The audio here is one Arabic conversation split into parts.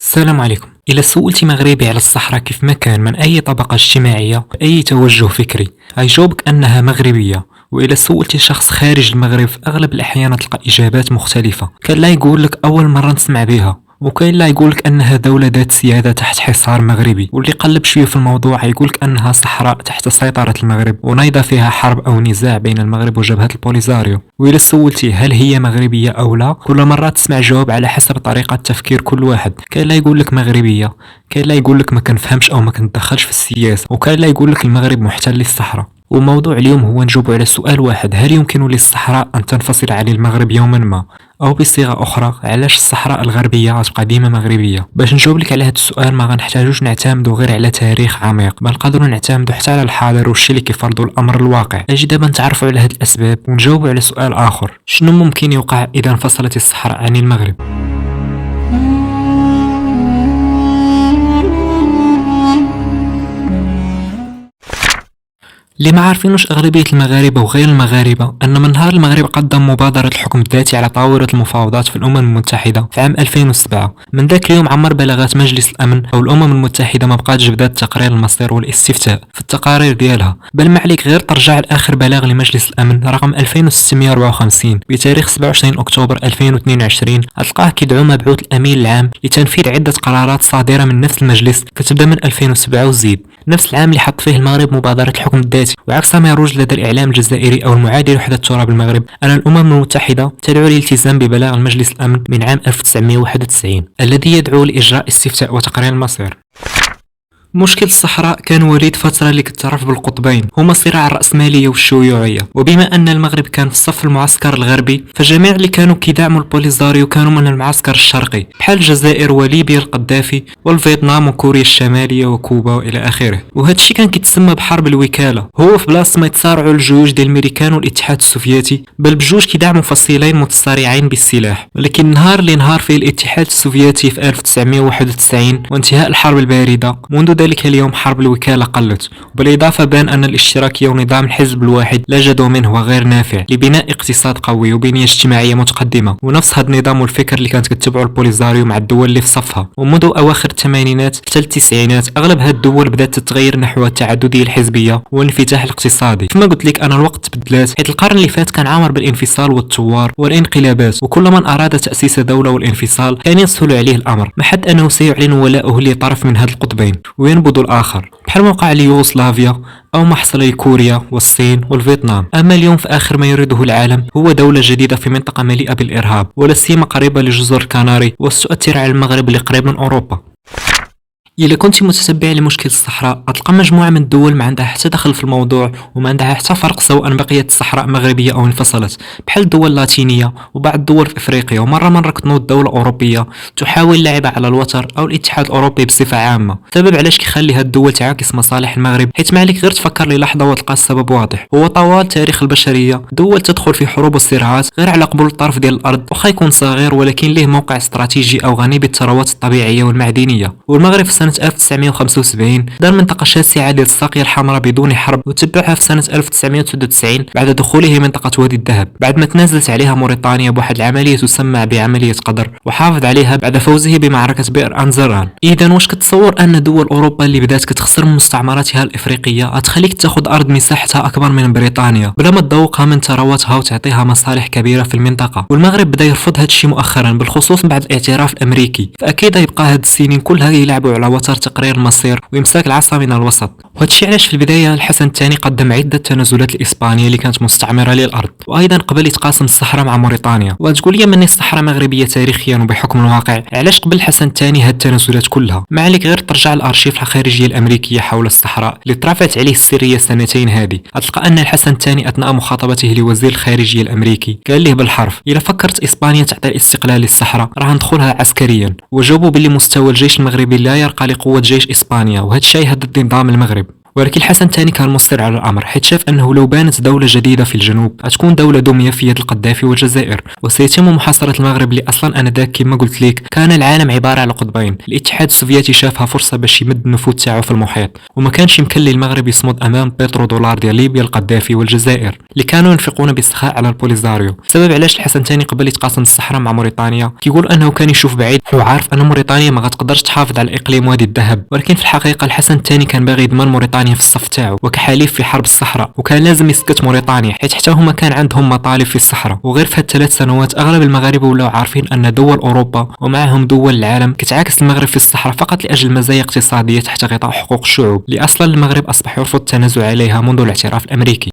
السلام عليكم. إلا سئلتي مغربي على الصحراء كيف ما كان من أي طبقة اجتماعية أي توجه فكري غيجاوبك أنها مغربية. وإلا سئلتي شخص خارج المغرب في أغلب الأحيان تلقى إجابات مختلفة. كان لا يقولك أول مرة نسمع بها، وكاين لا يقولك أنها دولة ذات سيادة تحت حصار مغربي، واللي قلب شوية في الموضوع يقولك أنها صحراء تحت سيطرة المغرب ونايضة فيها حرب أو نزاع بين المغرب وجبهة البوليزاريو. وإلا سولتي هل هي مغربية أو لا، كل مرة تسمع جواب على حسب طريقة تفكير كل واحد. كاين لا يقولك مغربية، كاين لا يقولك ما كنفهمش أو ما كنتدخلش في السياسة، وكاين لا يقولك المغرب محتل للصحراء. وموضوع اليوم هو نجاوب على سؤال واحد: هل يمكن للصحراء أن تنفصل عن المغرب يوما ما؟ أو بصيغة أخرى، علاش الصحراء الغربية غتبقى ديما مغربية؟ باش نجاوب لك على هذا السؤال ما غنحتاجوش نعتمدوا غير على تاريخ عميق، بل نقدروا نعتمدوا حتى على الحاضر والشي اللي كيفرضوا الأمر الواقع. اجي دابا نتعرفوا على هاد الأسباب ونجاوبوا على سؤال آخر: شنو ممكن يوقع إذا انفصلت الصحراء عن المغرب؟ اللي ما عارفينوش أغلبية المغاربة وغير المغاربة أن من نهار المغرب قدم مبادرة الحكم الذاتي على طاولة المفاوضات في الأمم المتحدة في عام 2007. من ذاك اليوم عمر بلاغات مجلس الأمن أو الأمم المتحدة ما بقاتش بدات تقرير المصير والاستفتاء في التقارير ديالها، بل ما عليك غير ترجع لآخر بلاغ لمجلس الأمن رقم 2654 بتاريخ 27 أكتوبر 2022 غتلقاه كيدعو مبعوث الأمين العام لتنفيذ عدة قرارات صادرة من نفس المجلس كتبدا من 2007 وزيد. نفس العام اللي حط فيه المغرب مبادرة الحكم الذاتي، وعكس ما يروج لدى الإعلام الجزائري أو المعادي لوحدة التراب المغرب، أن الأمم المتحدة تدعو للالتزام ببلاغ المجلس الأمن من عام 1991 الذي يدعو لإجراء استفتاء وتقرير المصير. مشكل الصحراء كان وليد فترة اللي كتعرف بالقطبين، هما صراع الرأسمالية والشيوعية. وبما أن المغرب كان في صف المعسكر الغربي، فجميع اللي كانوا كيدعموا البوليزاريو كانوا من المعسكر الشرقي، بحال الجزائر وليبيا القذافي والفيتنام وكوريا الشمالية وكوبا وإلى آخره. وهذا الشيء كان كيتسمى بحرب الوكالة، هو في بلاصة ما يتصارعوا الجيوش ديال الامريكان والاتحاد السوفيتي، بل بجوج كيدعموا فصيلين متصارعين بالسلاح. ولكن النهار اللي انهار فيه الاتحاد السوفيتي في 1991 وانتهاء الحرب الباردة، منذ ذلك اليوم حرب الوكالة قلت. وبالإضافة بان أن الاشتراكية ونظام الحزب الواحد لا جدوى منه وغير نافع لبناء اقتصاد قوي وبنية اجتماعية متقدمة، ونفس هذا النظام والفكر اللي كانت كتبعه البوليزاريو مع الدول اللي في صفها. ومنذ أواخر الثمانينات حتى التسعينات أغلب هاد الدول بدأت تتغير نحو التعددية الحزبية والانفتاح الاقتصادي. كما قلت لك أنا الوقت تبدلات، حيث القرن اللي فات كان عامر بالانفصال والثوار والانقلابات، وكل من أراد تأسيس دولة والانفصال كان يسهل عليه الأمر، ما حد أنه سيعلن ولاؤه لطرف من هاد القطبين وينبض الآخر، بحال ما وقع ليوغوسلافيا أو ما حصل لكوريا والصين والفيتنام. أما اليوم في آخر ما يريده العالم هو دولة جديدة في منطقة مليئة بالإرهاب، ولا سيما قريبة لجزر الكناري وستؤثر على المغرب اللي قريب من أوروبا. إلا كنت متتبع لمشكل الصحراء غتلقى مجموعة من الدول ما عندها حتى دخل في الموضوع وما عندها حتى فرق، سواء بقيت الصحراء مغربية أو انفصلت، بحال الدول اللاتينية وبعض الدول في إفريقيا. ومرة كتنوض دولة أوروبية تحاول اللعب على الوتر أو الاتحاد الأوروبي بصفة عامة. سبب علاش كيخلي هاد الدول تعاكس مصالح المغرب، حيت ما عليك غير تفكر للحظة وتلقى السبب واضح. هو طوال تاريخ البشرية دول تدخل في حروب وصراعات غير على قبول الطرف ديال الأرض، واخا يكون صغير ولكن ليه موقع استراتيجي أو غني بالثروات الطبيعية والمعدنية. والمغرب في سنة 1975 دار منطقة شاسعة ديال الساقية الحمراء بدون حرب، وتبعها في سنة 1993 بعد دخوله منطقة وادي الذهب، بعد ما تنازلت عليها موريتانيا بواحد العملية تسمى بعملية قدر، وحافظ عليها بعد فوزه بمعركة بئر أنزران. إذا واش كتصور أن دول أوروبا اللي بدات كتخسر من مستعمراتها الإفريقية غتخليك تاخذ أرض مساحتها أكبر من بريطانيا بلا ما تذوقها من ثرواتها وتعطيها مصالح كبيرة في المنطقة؟ والمغرب بدا يرفض هذا الشيء مؤخرا، بالخصوص بعد الاعتراف الأمريكي، فأكيد يبقى هاد السنين كلها يلعبوا على وتر تقرير المصير وإمساك العصا من الوسط. وهذا الشيء علاش في البداية الحسن الثاني قدم عدة تنازلات لإسبانيا اللي كانت مستعمرة للأرض، وأيضا قبل يتقاسم الصحراء مع موريتانيا. وتقول لي مني الصحراء مغربية تاريخيا وبحكم الواقع، علاش قبل الحسن الثاني هاد التنازلات كلها؟ ما عليك غير ترجع الأرشيف الخارجية الأمريكية حول الصحراء اللي ترافعت عليه السرية السنتين هذه، غتلقى أن الحسن الثاني أثناء مخاطبته لوزير الخارجية الأمريكي قال له بالحرف: إذا فكرت إسبانيا تعطي الاستقلال للصحراء راه ندخلها عسكريا. وجاوبوا باللي مستوى الجيش المغربي لا يرقى لقوة جيش إسبانيا، وهذا الشيء يهدد نظام المغرب. ولكن الحسن الثاني كان مصر على الامر، حيث شاف انه لو بانت دوله جديده في الجنوب غتكون دوله دميه في يد القذافي والجزائر، وسيتم محاصره المغرب اللي اصلا انذاك كما قلت لك كان العالم عباره على قطبين. الاتحاد السوفيتي شافها فرصه باش يمد النفوذ تاعو في المحيط، وما كانش يمكن للمغرب يصمد امام بترودولار ديال ليبيا القذافي والجزائر اللي كانوا ينفقون بالسخاء على البوليزاريو. سبب علاش الحسن الثاني قبل يتقاسم الصحراء مع موريتانيا كيقول انه كان يشوف بعيد وعارف ان موريتانيا ما غتقدرش تحافظ على الاقليم وادي الذهب، ولكن في الحقيقه الحسن الثاني كان باغي يضمن موريتانيا في الصف تاعو وكحليف في حرب الصحراء، وكان لازم يسكت موريتانيا حيت حتى هما كان عندهم مطالب في الصحراء. وغير في هاد 3 سنوات اغلب المغاربه ولاو عارفين ان دول اوروبا ومعهم دول العالم كتعاكس المغرب في الصحراء فقط لاجل مزايا اقتصاديه تحت غطاء حقوق الشعوب اللي اصلا المغرب اصبح يرفض التنازل عليها منذ الاعتراف الامريكي.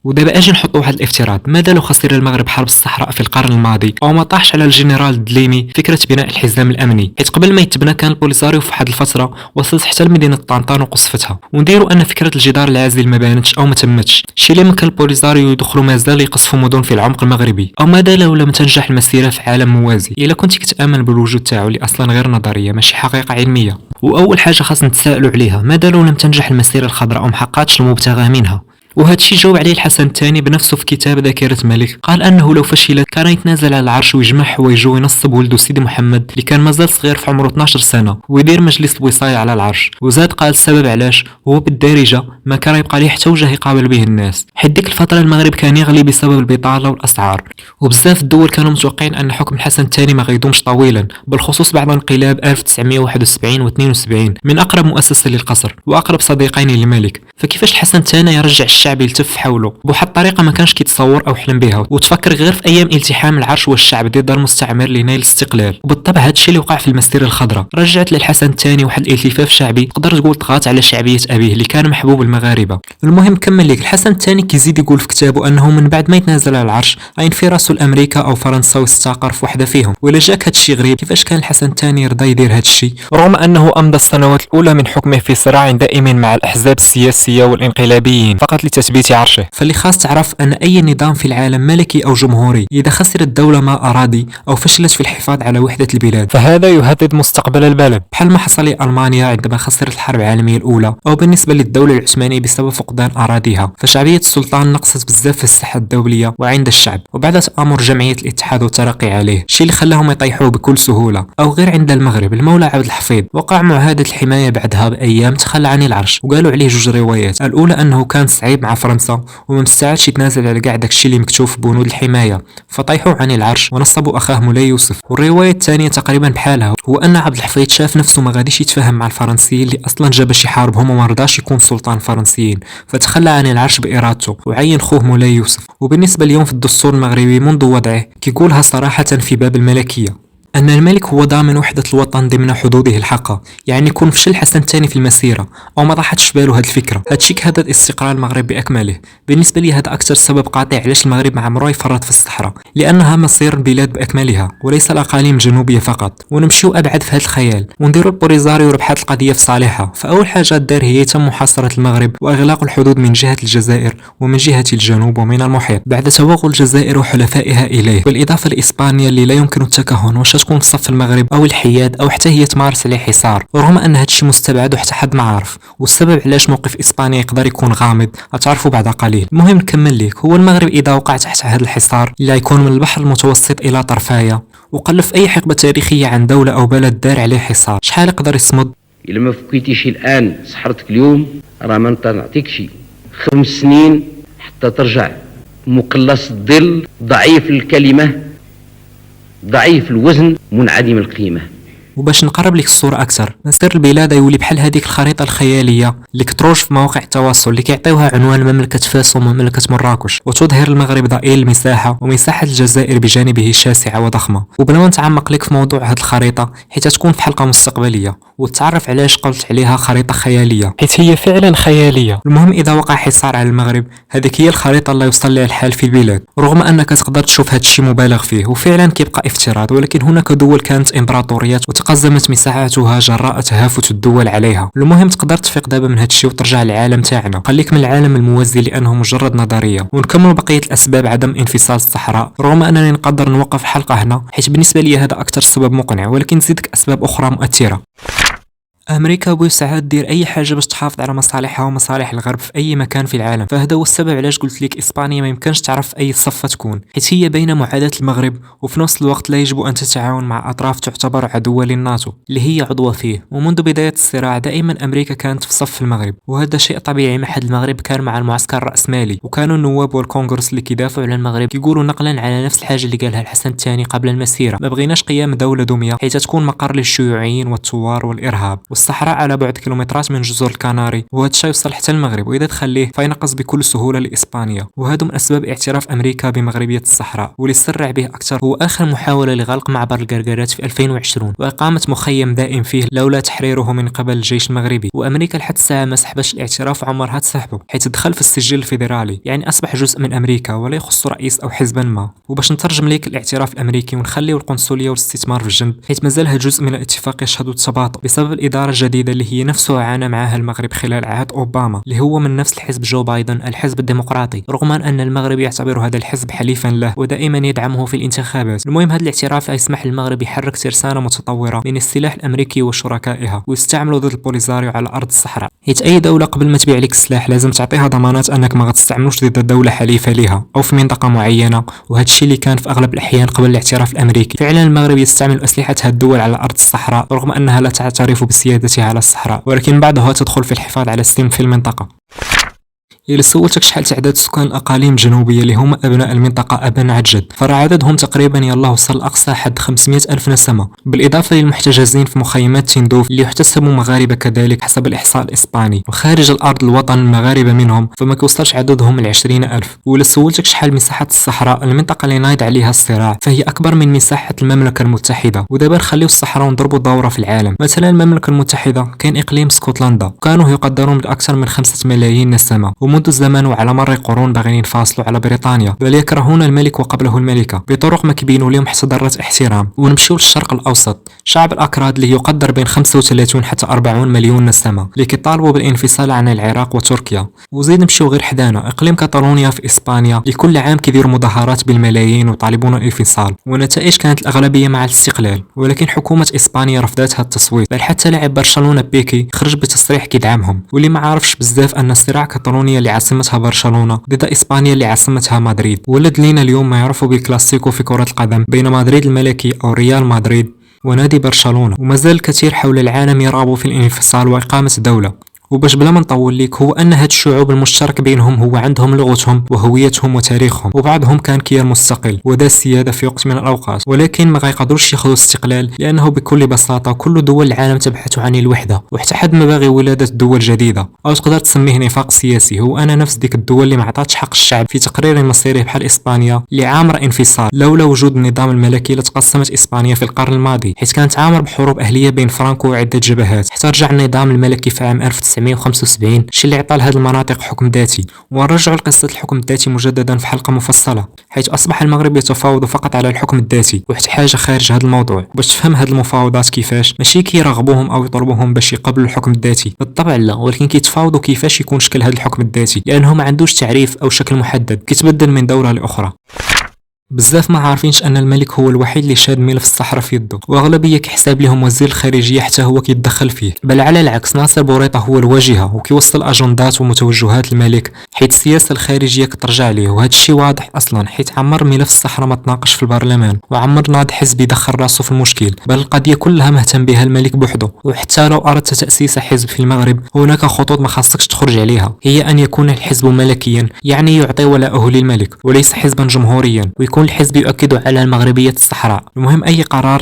ودابا اجي نحط واحد الافتراض، ماذا لو خسر المغرب حرب الصحراء في القرن الماضي او ما طاحش على الجنرال دليمي فكره بناء الحزام الامني، حيت قبل ما يتبنى كان البوليساريو في واحد الفتره وصلت حتى لمدينه طنطان وقصفتها، ونديروا ان فكره الجدار العازل ما بانتش او ما تمتش، الشيء اللي ممكن البوليساريو يدخلوا مازال يقصفوا مدن في العمق المغربي. او ماذا لو لم تنجح المسيره في عالم موازي، الا كنت كتامن بالوجود تاعو اللي اصلا غير نظريه ماشي حقيقه علميه. واول حاجه خاص نتسائلوا عليها، ماذا لو لم تنجح المسيره الخضراء وما حققتش المبتغى منها؟ وهذا الشيء جاوب عليه الحسن الثاني بنفسه في كتاب ذاكرة الملك، قال انه لو فشلت كان يتنازل على العرش ويجمع حوايجه وينصب ولده سيدي محمد اللي كان مازال صغير في عمره 12 سنه ويدير مجلس الوصايه على العرش. وزاد قال السبب علاش هو بالدارجه ما كان يبقى ليه حتى وجه يقابل به الناس، حيت ديك الفتره المغرب كان يغلي بسبب البطاله والاسعار، وبزاف الدول كانوا متوقعين ان حكم الحسن الثاني ما غيدومش طويلا، بالخصوص بعد انقلاب 1971 و72 من اقرب مؤسسه للقصر واقرب صديقين للملك. فكيفاش الحسن الثاني يرجع الشعب يلتف حوله بواحد الطريقه ما كانش كيتصور او حلم بها، وتفكر غير في ايام التحام العرش والشعب ضد المستعمر لنيل الاستقلال. وبالطبع هذا الشيء اللي وقع في المسيره الخضراء رجعت للحسن الثاني واحد الالتفاف شعبي تقدر تقول طغات على شعبيه ابيه اللي كان محبوب المغاربه. المهم كمل لك الحسن الثاني كيزيد يقول في كتابه انه من بعد ما يتنازل على العرش غينفي راسو لامريكا او فرنسا ويستقر في وحده فيهم. ولا جاك هذا الشيء غريب، كيفاش كان الحسن الثاني يرضى يدير هذا الشيء رغم انه امضى السنوات الاولى من حكمه في صراع دائم مع الاحزاب السياسيه والانقلابيين فقط لتثبيت عرشه. فاللي خاص تعرف ان اي نظام في العالم ملكي او جمهوري اذا خسرت الدوله ما ارادي او فشلت في الحفاظ على وحده البلاد فهذا يهدد مستقبل البلد، بحال ما حصل لالمانيا عندما خسرت الحرب العالميه الاولى، او بالنسبه للدوله العثمانيه بسبب فقدان اراضيها. فشعبيه السلطان نقصت بزاف في الساحه الدوليه وعند الشعب، وبعد تامر جمعيه الاتحاد والترقي عليه، الشيء اللي خلاهم يطيحوه بكل سهوله. او غير عند المغرب المولى عبد الحفيظ وقع معاهده الحمايه بعدها بايام تخلى عن العرش، وقالوا عليه جوج روايات، الاولى انه كان صعيب مع فرنسا وما مستعدش يتنازل على كاع داكشي اللي مكتوب في بنود الحمايه فطيحوا عن العرش ونصبوا اخاه مولاي يوسف. والروايه الثانيه تقريبا بحالها، هو ان عبد الحفيظ شاف نفسه ما غاديش يتفاهم مع الفرنسيين اللي اصلا جا باش يحاربهم وما رضاش يكون سلطان الفرنسيين، فتخلى عن العرش بارادته وعين خوه مولاي يوسف. وبالنسبه اليوم في الدستور المغربي منذ وضعه كيقولها صراحه في باب الملكيه أن الملك هو ضامن وحدة الوطن ضمن حدوده الحقة، يعني يكون فشل الحسن الثاني في المسيرة أو ما طاحتش باله هاد الفكرة هادشي كهدد استقرار المغرب بأكمله. بالنسبة لي هذا أكثر سبب قاطع علاش المغرب ما عمره يفرط في الصحراء، لأنها مصير البلاد بأكملها وليس الأقاليم الجنوبية فقط. ونمشيو أبعد في هذا الخيال ونديروا البوليزاريو ربحات القضية في صالحها. فأول حاجة دار هي تم محاصرة المغرب وإغلاق الحدود من جهة الجزائر ومن جهة الجنوب ومن المحيط بعد توغل الجزائر وحلفائها إليه، بالإضافة لإسبانيا اللي لا يمكن التكهن واش تكون في صف المغرب او الحياد او حتى هي تمارس عليه حصار، رغم ان هادشي مستبعد وحتى حد ما عارف. والسبب علاش موقف اسبانيا يقدر يكون غامض غتعرفوا بعد قليل. المهم نكمل ليك، هو المغرب اذا وقع تحت هذا الحصار اللي يكون من البحر المتوسط الى طرفايا وقلف اي حقبه تاريخيه عن دوله او بلد دار عليه حصار، شحال يقدر يصمد؟ الا ما فكيتيش الان سحرتك اليوم راه ما نعطيكش 5 سنين حتى ترجع مقلص الظل ضعيف الكلمه ضعيف الوزن منعدم القيمة. وباش نقرب لك الصورة أكثر، مسير البلاد يولي بحال هذيك الخريطة الخيالية اللي كتروج في مواقع التواصل اللي كيعطيوها عنوان مملكة فاس ومملكة مراكش، وتظهر المغرب ضئيل المساحة ومساحة الجزائر بجانبه شاسعة وضخمة. وبلا ما نتعمق لك في موضوع هذه الخريطة حيت تكون في حلقة مستقبلية وتعرف علاش قلت عليها خريطة خيالية، حيت هي فعلا خيالية. المهم إذا وقع حصار على المغرب هذيك هي الخريطة اللي يوصل لها الحال في البلاد، رغم أنك تقدر تشوف هذا الشيء مبالغ فيه وفعلا كيبقى افتراض، ولكن هناك دول كانت إمبراطوريات تقزمت مساحاتها جراء تهافت الدول عليها. المهم تقدر تفيق دابا من هادشي وترجع للعالم تاعنا، خليك من العالم الموازي لانه مجرد نظريه، ونكمل بقيه الاسباب عدم انفصال الصحراء، رغم انني نقدر نوقف الحلقه هنا حيت بالنسبه لي هذا اكثر سبب مقنع، ولكن نزيدك اسباب اخرى مؤثره. امريكا بوسعها دير اي حاجه باش تحافظ على مصالحها ومصالح الغرب في اي مكان في العالم، فهذا هو السبب علاش قلت لك اسبانيا ما يمكنش تعرف في اي صفه تكون، حيت هي بين معاداه المغرب وفي نفس الوقت لا يجب ان تتعاون مع اطراف تعتبر عدوه للناتو اللي هي عضوه فيه. ومنذ بدايه الصراع دائما امريكا كانت في صف المغرب، وهذا شيء طبيعي. محد المغرب كان مع المعسكر الراسمالي، وكانوا النواب والكونغرس اللي كيدافعوا على المغرب كيقولوا نقلا على نفس الحاجه اللي قالها الحسن الثاني قبل المسيره: ما بغيناش قيام دوله دميه حيث تكون مقر للشيوعيين والثوار والارهاب. والصحراء على بعد كيلومترات من جزر الكناري، وهذا الشيء يوصل حتى المغرب، واذا تخليه فينقص بكل سهوله لاسبانيا. وهذا من اسباب اعتراف امريكا بمغربيه الصحراء. واللي سرع به اكثر هو اخر محاوله لغلق معبر القرقرات في 2020 واقامه مخيم دائم فيه لولا تحريره من قبل الجيش المغربي. وامريكا لحد الساعه ما سحبش الاعتراف عمرها تسحبه، حيث دخل في السجل الفيدرالي، يعني اصبح جزء من امريكا ولا يخص رئيس او حزبا ما. وباش نترجم لك الاعتراف الامريكي ونخليو القنصليه والاستثمار في الجنب، حيث مازالها جزء من الاتفاق يشهد التباطؤ بسبب الاداره الجديده اللي هي نفسها عانى معها المغرب خلال عهد اوباما، اللي هو من نفس الحزب جو بايدن، الحزب الديمقراطي، رغم ان المغرب يعتبر هذا الحزب حليفا له ودائما يدعمه في الانتخابات. المهم هذا الاعتراف يسمح للمغرب يحرك ترسانه متطوره من السلاح الامريكي وشركائها ويستعملوا ضد البوليزاريو على ارض الصحراء، حيث اي دوله قبل ما تبيع لك السلاح لازم تعطيها ضمانات انك ما غتستعملوش ضد دوله حليفه لها او في منطقه معينه. وهذا الشيء اللي كان في اغلب الاحيان قبل الاعتراف الامريكي. فعلا المغرب يستعمل اسلحه هذه الدول على ارض الصحراء رغم انها لا تعترف بسيادتها على الصحراء، ولكن بعضها تدخل في الحفاظ على السلم في المنطقه. إلا سولتك شحال تعداد سكان الأقاليم الجنوبية اللي هما أبناء المنطقة أبا عن جد، فراه عددهم تقريبا يلاه وصل أقصى حد 500 ألف نسمة، بالإضافة للمحتجزين في مخيمات تندوف اللي يحتسبوا مغاربة كذلك حسب الإحصاء الإسباني، وخارج الأرض الوطن المغاربة منهم فما كيوصلش عددهم ل20 ألف. وإلا سولتك شحال مساحة الصحراء، المنطقة اللي نايض عليها الصراع، فهي أكبر من مساحة المملكة المتحدة. ودابا نخليو الصحراء ونضربوا دورة في العالم. مثلا المملكة المتحدة كاين إقليم اسكتلندا، كانوا يقدرون بأكثر من 5 ملايين نسمة، منذ زمان وعلى مر قرون باغيين ينفصلوا على بريطانيا، بل يكرهون الملك وقبله الملكة بطرق ما كيبينوا لهم حتى ذرة احترام. ونمشيو للشرق الاوسط، شعب الاكراد اللي يقدر بين 35 حتى 40 مليون نسمة اللي كيطالبوا بالانفصال عن العراق وتركيا. وزيد نمشيو غير حدانا اقليم كاتالونيا في اسبانيا اللي كل عام كيديروا مظاهرات بالملايين ويطالبون الانفصال، والنتائج كانت الاغلبية مع الاستقلال، ولكن حكومة اسبانيا رفضت هذا التصويت، بل حتى لاعب برشلونة بيكي خرج بتصريح كيدعمهم. واللي ما عارفش بزاف ان صراع كاتالونيا اللي عاصمتها برشلونة ضد اسبانيا اللي عاصمتها مدريد، ولد لينا اليوم ما يعرفوا بالكلاسيكو في كرة القدم بين مدريد الملكي او ريال مدريد ونادي برشلونة. ومازال الكثير حول العالم يرغبوا في الانفصال واقامة دولة. وباش بلا ما نطول ليك، هو ان هاد الشعوب المشترك بينهم هو عندهم لغتهم وهويتهم وتاريخهم، وبعضهم كان كيان مستقل ودا السياده في وقت من الاوقات، ولكن ما غيقدروش ياخذوا استقلال لانه بكل بساطه كل دول العالم تبحث عن الوحده، وحتى حد ما باغي ولاده دول جديده او تقدر تسميه نفاق سياسي. هو انا نفس ديك الدول اللي ما عطاتش حق الشعب في تقرير مصيري بحال اسبانيا اللي عامره انفصال. لولا وجود النظام الملكي لتقسمت اسبانيا في القرن الماضي، حيث كانت عامره بحروب اهليه بين فرانكو وعده جبهات، حتى رجع النظام الملكي في عام 1975 الشيء اللي عطى لهذه المناطق حكم ذاتي. ونرجعوا لقصه الحكم الذاتي مجددا في حلقه مفصله، حيث اصبح المغرب يتفاوض فقط على الحكم الذاتي وحتى حاجه خارج هذا الموضوع. باش تفهم هذه المفاوضات كيفاش، ماشي كيرغبوهم او يطلبوهم باش يقبلوا الحكم الذاتي، بالطبع لا، ولكن كيتفاوضوا كيفاش يكون شكل هذا الحكم الذاتي، لانه ما عندوش تعريف او شكل محدد، كيتبدل من دوله لاخرى. بزاف ما عارفينش ان الملك هو الوحيد اللي شاد ملف الصحراء في يده، واغلبيه كيحساب لهم وزير الخارجيه حتى هو كيتدخل فيه، بل على العكس ناصر بوريطه هو الواجهه وكيوصل اجندات ومتوجهات الملك، حيت السياسه الخارجيه كترجع ليه. وهذا الشيء واضح اصلا حيت عمر ملف الصحراء ما تناقش في البرلمان، وعمر ناض حزب يدخل راسه في المشكل، بل القضيه كلها مهتم بها الملك بوحده. وحتى لو اردت تاسيس حزب في المغرب هناك خطوط ما خاصكش تخرج عليها، هي ان يكون الحزب ملكيا، يعني يعطي ولاءه للملك، وليس حزبا جمهوريا، ويكون الحزب يؤكد على المغربية الصحراء. المهم أي قرار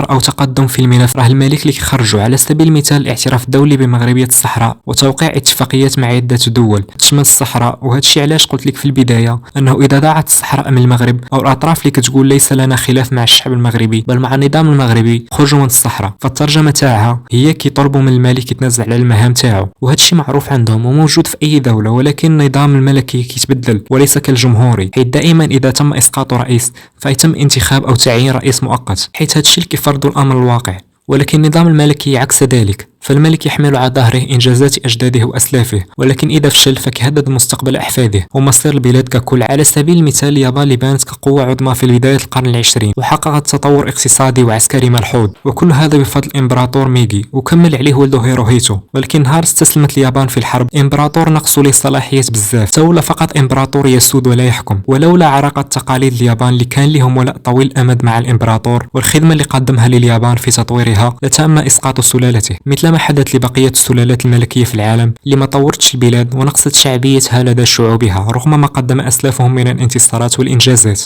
أو تقدم في الملف راه الملك اللي يخرجه. على سبيل المثال الاعتراف الدولي بمغربية الصحراء وتوقيع اتفاقيات مع عدة دول تشمل الصحراء. وهذا الشيء علاش قلت لك في البداية أنه إذا ضاعت الصحراء من المغرب أو الأطراف اللي كتقول ليس لنا خلاف مع الشعب المغربي بل مع النظام المغربي خرجوا من الصحراء، فالترجمة تاعها هي كيطلبوا من الملك يتنازل على المهام تاعو. وهذا الشيء معروف عندهم وموجود في أي دولة، ولكن النظام الملكي كيتبدل وليس كالجمهوري، حيث دائما إذا تم إسقاط رئيس فيتم انتخاب أو تعيين رئيس مؤقت، حيث هذا الشيء كيفرض الأمر الواقع. ولكن النظام الملكي عكس ذلك، فالملك يحمل على ظهره إنجازات أجداده وأسلافه، ولكن إذا فشل فكيهدد مستقبل أحفاده ومصير البلاد ككل. على سبيل المثال اليابان اللي بانت كقوة عظمى في بداية القرن العشرين وحققت تطور اقتصادي وعسكري ملحوظ، وكل هذا بفضل الإمبراطور ميجي وكمل عليه ولده هيروهيتو. ولكن نهار استسلمت اليابان في الحرب إمبراطور نقصوا ليه صلاحيات بزاف، تولى فقط إمبراطور يسود ولا يحكم. ولولا عراقة تقاليد اليابان اللي كان لهم ولاء طويل الأمد مع الإمبراطور والخدمة اللي قدمها لليابان في تطويرها لتم إسقاط سلالته، مثل ما حدث لبقية السلالات الملكية في العالم اللي ما طورتش البلاد ونقصت شعبيتها لدى شعوبها رغم ما قدم أسلافهم من الانتصارات والإنجازات.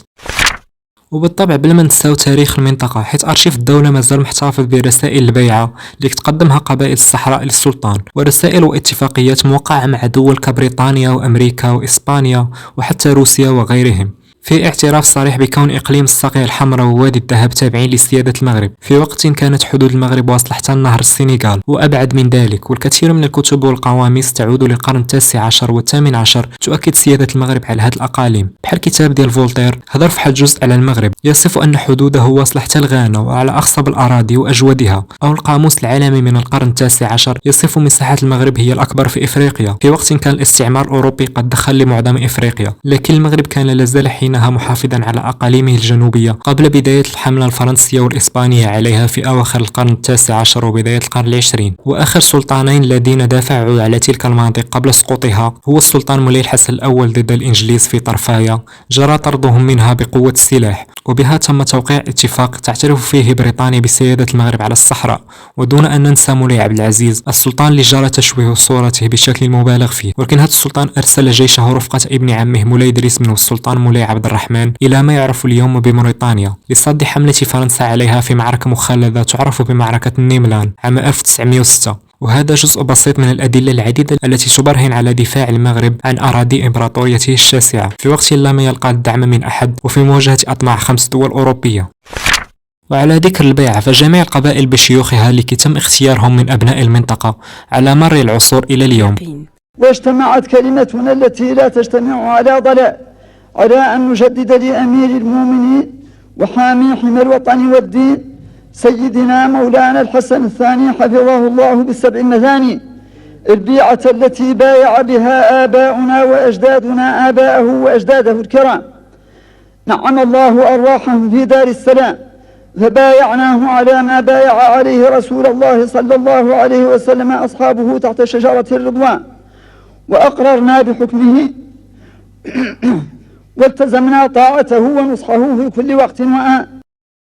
وبالطبع بلا ما نساو تاريخ المنطقة، حيث أرشيف الدولة مازال محتفظ برسائل البيعة اللي تقدمها قبائل الصحراء للسلطان، ورسائل واتفاقيات موقعة مع دول كبريطانيا وأمريكا وإسبانيا وحتى روسيا وغيرهم، في اعتراف صريح بكون إقليم الساقية الحمراء ووادي الذهب تابعين لسيادة المغرب في وقت كانت حدود المغرب واصلة حتى نهر السنغال وأبعد من ذلك. والكثير من الكتب والقواميس تعود للقرن التاسع عشر والثامن عشر تؤكد سيادة المغرب على هذه الأقاليم، بحال كتاب ديال فولتير هضر في حال جزء على المغرب يصف أن حدوده واصلة حتى الغانا وعلى أخصب الأراضي وأجودها، أو القاموس العالمي من القرن التاسع عشر يصف مساحة المغرب هي الأكبر في إفريقيا في وقت كان الاستعمار الأوروبي قد دخل لمعظم إفريقيا، لكن المغرب كان لازال حينها محافظا على أقاليمه الجنوبية قبل بداية الحملة الفرنسية والإسبانية عليها في أواخر القرن التاسع عشر وبداية القرن العشرين. وآخر سلطانين الذين دافعوا على تلك المناطق قبل سقوطها هو السلطان مولاي الحسن الأول ضد الإنجليز في طرفايا، جرى طردهم منها بقوة السلاح، وبها تم توقيع اتفاق تعترف فيه بريطانيا بسيادة المغرب على الصحراء. ودون أن ننسى مولاي عبد العزيز السلطان اللي جرى تشويه صورته بشكل مبالغ فيه، ولكن هذا السلطان أرسل جيشه رفقة ابن عمه مولاي إدريس بن السلطان مولاي عبد الرحمن إلى ما يعرف اليوم بموريتانيا لصد حملة فرنسا عليها في معركة مخلدة تعرف بمعركة النيملان عام 1906. وهذا جزء بسيط من الأدلة العديدة التي تبرهن على دفاع المغرب عن أراضي إمبراطوريته الشاسعة في وقت لم يلقى الدعم من أحد وفي مواجهة أطماع 5 دول أوروبية. وعلى ذكر البيعة فجميع القبائل بشيوخها اللي تم اختيارهم من أبناء المنطقة على مر العصور إلى اليوم. واجتمعت كلمتنا التي لا تجتمع على ضلال على أن نجدد لأمير المؤمنين وحامي حمى الوطن والدين سيدنا مولانا الحسن الثاني حفظه الله بالسبع المثاني البيعة التي بايع بها آباؤنا وأجدادنا آباءه وأجداده الكرام، نعم الله أرواحهم في دار السلام، فبايعناه على ما بايع عليه رسول الله صلى الله عليه وسلم أصحابه تحت شجرة الرضوان، وأقررنا بحكمه والتزمنا طاعته ونصحه في كل وقت وآن.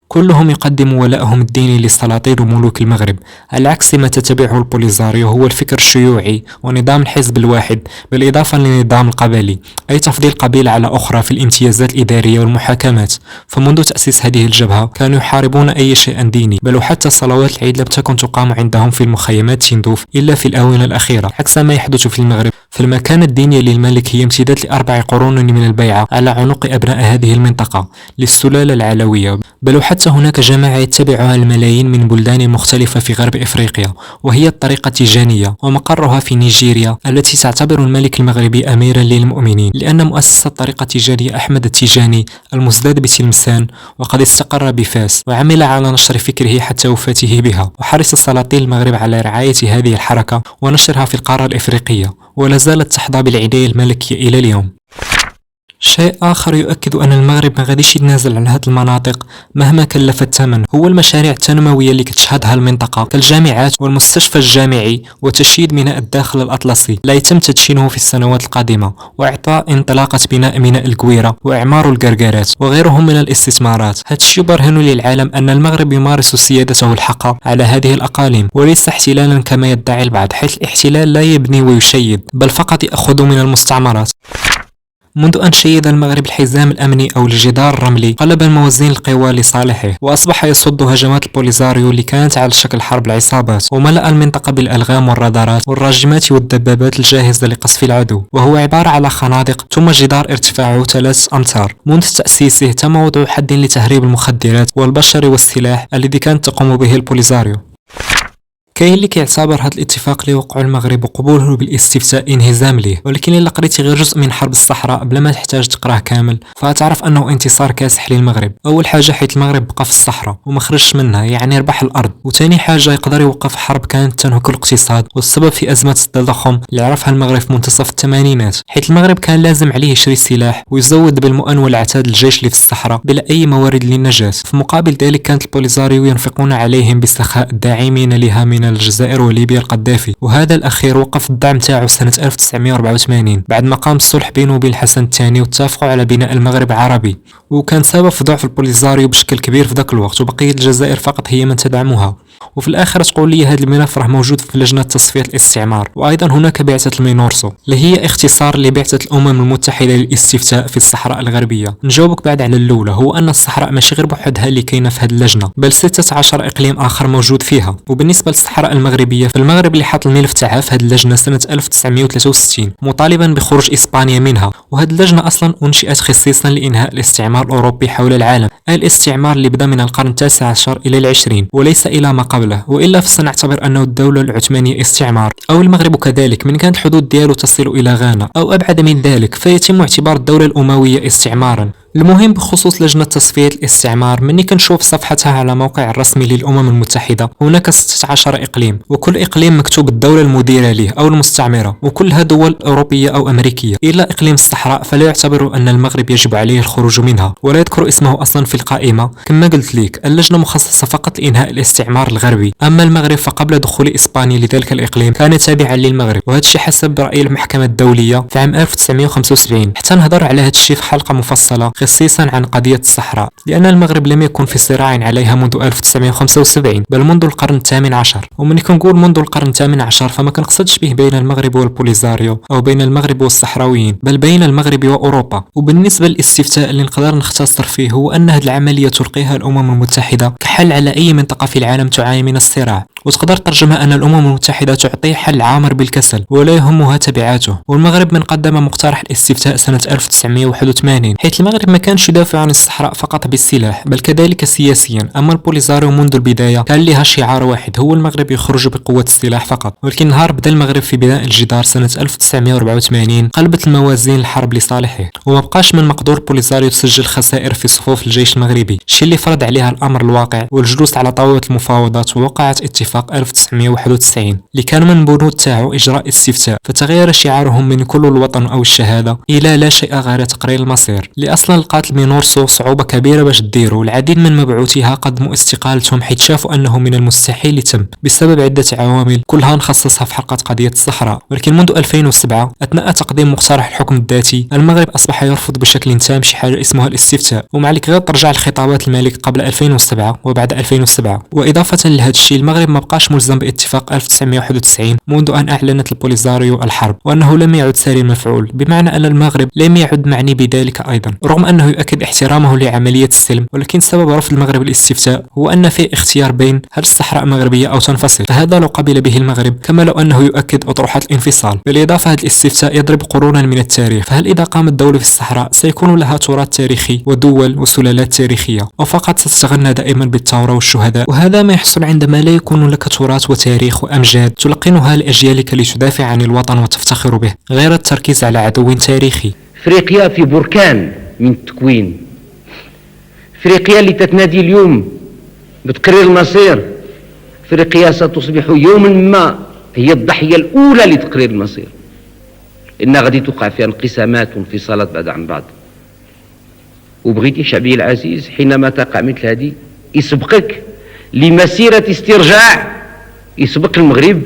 كلهم يقدموا ولاءهم الديني للسلاطين وملوك المغرب، على عكس ما تتبعه البوليزاريو هو الفكر الشيوعي ونظام الحزب الواحد بالإضافة للنظام القبلي، أي تفضيل قبيلة على أخرى في الامتيازات الإدارية والمحاكمات. فمنذ تأسيس هذه الجبهة كانوا يحاربون أي شيء ديني، بل وحتى صلوات العيد لم تكن تقام عندهم في المخيمات تندوف إلا في الآونة الأخيرة، عكس ما يحدث في المغرب. فالمكانة الدينية للملك هي امتداد ل4 قرون من البيعة على عنق أبناء هذه المنطقة للسلالة العلوية، بل وحتى هناك جماعة يتبعها الملايين من بلدان مختلفة في غرب إفريقيا، وهي الطريقة التيجانية، ومقرها في نيجيريا التي تعتبر الملك المغربي أميرا للمؤمنين، لأن مؤسس الطريقة التيجانية أحمد التيجاني المزداد بتلمسان وقد استقر بفاس وعمل على نشر فكره حتى وفاته بها، وحرص سلاطين المغرب على رعاية هذه الحركة ونشرها في القارة الإفريقية، ولا زالت تحظى بالعناية الملكية إلى اليوم. شيء آخر يؤكد أن المغرب ما غاديش يتنازل عن هذه المناطق مهما كلف الثمن هو المشاريع التنموية اللي كتشهدها المنطقة كالجامعات والمستشفى الجامعي وتشييد ميناء الداخل الأطلسي لا يتم تدشينه في السنوات القادمة، وإعطاء انطلاقة بناء ميناء القويرة وإعمار القرقارات وغيرهم من الاستثمارات. هذا الشيء يبرهن للعالم أن المغرب يمارس سيادته الحقة على هذه الأقاليم وليس احتلالا كما يدعي البعض، حيث الاحتلال لا يبني ويشيد بل فقط يأخذ من المستعمرات. منذ أن شيد المغرب الحزام الأمني أو الجدار الرملي قلب الموازين القوى لصالحه، وأصبح يصد هجمات البوليزاريو اللي كانت على شكل حرب العصابات، وملأ المنطقة بالألغام والرادارات والراجمات والدبابات الجاهزة لقصف العدو، وهو عبارة على خنادق ثم جدار ارتفاعه 3 أمتار. منذ تأسيسه تم وضع حد لتهريب المخدرات والبشر والسلاح الذي كانت تقوم به البوليزاريو. كاين اللي كيعتبر هذا الاتفاق اللي وقعوا المغرب وقبوله بالاستفتاء انهزام ليه، ولكن الا قريتي غير جزء من حرب الصحراء بلا ما تحتاج تقراه كامل فغتعرف انه انتصار كاسح للمغرب. اول حاجه حيت المغرب بقى في الصحراء وما خرجش منها، يعني ربح الارض، وثاني حاجه يقدر يوقف حرب كانت تنهك الاقتصاد والسبب في ازمه التضخم اللي عرفها المغرب في منتصف الثمانينات، حيت المغرب كان لازم عليه يشري سلاح ويزود بالمؤن والعتاد الجيش اللي في الصحراء بلا اي موارد للنجاة. في مقابل ذلك كانت البوليزاريو ينفقون عليهم بسخاء الداعمين لها من الجزائر وليبيا القذافي، وهذا الاخير وقف الدعم تاعو سنه 1984 بعد ما قام الصلح بينه وبين الحسن الثاني واتفقوا على بناء المغرب عربي، وكان سبب في ضعف البوليزاريو بشكل كبير في ذاك الوقت، وبقيه الجزائر فقط هي من تدعمها. وفي الاخر تقول لي هذا الملف راه موجود في لجنه تصفيه الاستعمار. وايضا هناك بعثه المينورسو اللي هي اختصار لبعثه الامم المتحده للاستفتاء في الصحراء الغربيه. نجاوبك بعد على الاولى، هو ان الصحراء ماشي غير بوحدها اللي كاينه في هذه اللجنه، بل 16 اقليم اخر موجود فيها. وبالنسبه للصحراء المغربيه فالمغرب اللي حط الملف تاعها في هذه اللجنه سنه 1963 مطالبا بخروج اسبانيا منها، وهذه اللجنه اصلا انشئت خصيصا لانهاء الاستعمار الاوروبي حول العالم، الاستعمار اللي بدا من القرن ال19 الى ال20 وليس الى ما قبله. والا فسنعتبر انه الدوله العثمانيه استعمار، او المغرب كذلك من كانت الحدود ديالو تصل الى غانا، او ابعد من ذلك فيتم اعتبار الدوله الامويه استعمارا. المهم بخصوص لجنة تصفية الاستعمار، مني كنشوف صفحتها على موقع الرسمي للأمم المتحدة هناك 16 إقليم، وكل إقليم مكتوب الدولة المديرة له أو المستعمرة، وكلها دول أوروبية أو أمريكية، إلا إقليم الصحراء فلا يعتبر أن المغرب يجب عليه الخروج منها ولا يذكر اسمه أصلا في القائمة. كما قلت لك اللجنة مخصصة فقط لإنهاء الاستعمار الغربي، أما المغرب فقبل دخول إسبانيا لذلك الإقليم كان تابعا للمغرب، وهذا الشيء حسب رأي المحكمة الدولية في عام 1975. حتى نهضر على هذا الشيء في حلقة مفصلة خصيصا عن قضية الصحراء، لأن المغرب لم يكن في صراع عليها منذ 1975 بل منذ القرن الثامن عشر. ومن كنقول منذ القرن الثامن عشر فما كنقصدش به بين المغرب والبوليزاريو أو بين المغرب والصحراويين، بل بين المغرب وأوروبا. وبالنسبة للاستفتاء اللي نقدر نختصر فيه هو أن هذه العملية تلقيها الأمم المتحدة كحل على أي منطقة في العالم تعاني من الصراع، وتقدر ترجمها أن الأمم المتحدة تعطي حل عامر بالكسل ولا يهمها تبعاته. والمغرب من قدم مقترح الاستفتاء سنة 1981، حيث المغرب ما كانش يدافع عن الصحراء فقط بالسلاح بل كذلك سياسيا. أما البوليزاريو منذ البداية كان لها شعار واحد، هو المغرب يخرج بقوة السلاح فقط. ولكن نهار بدا المغرب في بناء الجدار سنة 1984 قلبت الموازين الحرب لصالحه، وما بقاش من مقدور بوليزاريو تسجل خسائر في صفوف الجيش المغربي، الشيء اللي فرض عليها الأمر الواقع والجلوس على طاولة المفاوضات، ووقعت اتفاق 1991 اللي كان من بنود تاعو إجراء استفتاء، فتغير شعارهم من كل الوطن أو الشهادة إلى لا شيء غير تقرير المصير، اللي أصلا لقات المينورسو صعوبة كبيرة باش ديروا. العديد من مبعوثيها قدموا استقالتهم حيث شافوا أنه من المستحيل يتم بسبب عدة عوامل كلها نخصصها في حلقة قضية الصحراء. ولكن منذ 2007 أثناء تقديم مقترح الحكم الذاتي المغرب أصبح يرفض بشكل تام شي حاجة اسمها الاستفتاء، ومعليك غير ترجع لخطابات الملك قبل 2007 وبعد 2007. وإضافة لهذا الشيء المغرب ما بقاش ملزم باتفاق 1991 منذ أن أعلنت البوليزاريو الحرب، وأنه لم يعد ساري المفعول، بمعنى أن المغرب لم يعد معني بذلك أيضا، رغم أنه يؤكد احترامه لعملية السلم. ولكن سبب رفض المغرب الاستفتاء هو أن فيه اختيار بين هل الصحراء مغربية أو تنفصل، فهذا لو قبل به المغرب كما لو أنه يؤكد أطروحة الانفصال. بالإضافة هذا الاستفتاء يضرب قرونا من التاريخ، فهل إذا قامت دولة في الصحراء سيكون لها تراث تاريخي ودول وسلالات تاريخية، أو فقط ستتغنى دائما بالثورة والشهداء؟ وهذا ما يحصل عندما لا يكون لك تراث وتاريخ وأمجاد تلقنها لأجيالك لتدافع عن الوطن وتفتخر به، غير التركيز على عدو تاريخي. افريقيا في بركان من التكوين، افريقيا اللي تتنادي اليوم بتقرير المصير، افريقيا ستصبح يوما ما هي الضحية الأولى لتقرير المصير، إن غادي توقع فيها انقسامات وانفصالات بعد عن بعض. وبغيتي شعبي العزيز حينما تقع مثل هذه يسبقك لمسيرة استرجاع، يسبق المغرب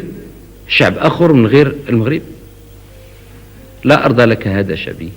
شعب آخر من غير المغرب؟ لا أرضى لك هذا شعبي.